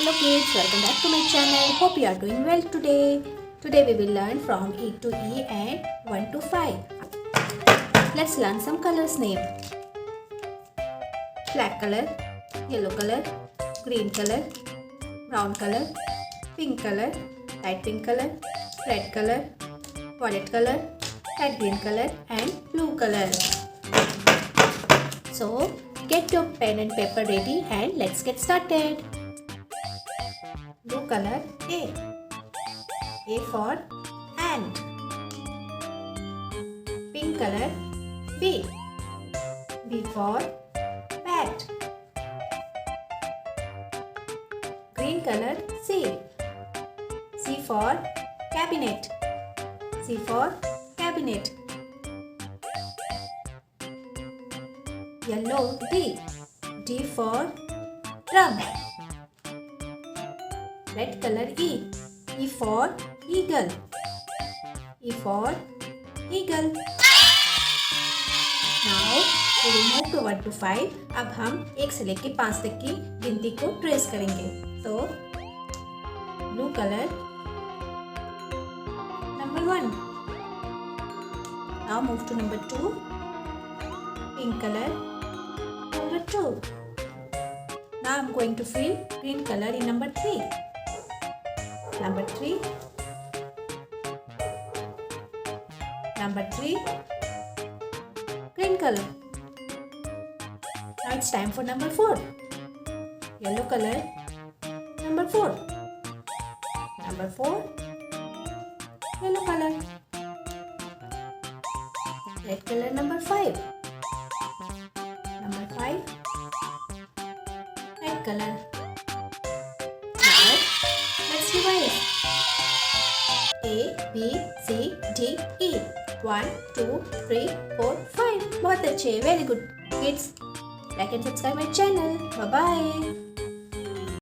Hello kids, welcome back to my channel. Hope you are doing well today. Today we will learn from E to E and 1 to 5. Let's learn some colors name. Black color, yellow color, green color, brown color, pink color, light pink color, red color, violet color, light green color and blue color. So get your pen and paper ready and let's get started. Blue color A. A for ant. Pink color B. B for bat. Green color C. C for cabinet. C for cabinet. Yellow D. D for drum. Red color E. E for eagle. E for eagle. Now we will move to 1 to 5. अब हम 1 से लेकर 5 तक की गिनती को trace करेंगे. तो blue colour number 1. Now move to number 2. Pink color number 2. Now I am going to fill green color in number 3. Number 3. Number 3. Green color. Now it's time for number 4. Yellow color. Number 4. Number 4. Yellow color. Red color number 5. Number 5. Red color. Now let's revise. A, B, C, D, E. 1, 2, 3, 4, 5. बहुत अच्छे. Very good kids. Like and subscribe my channel. Bye bye.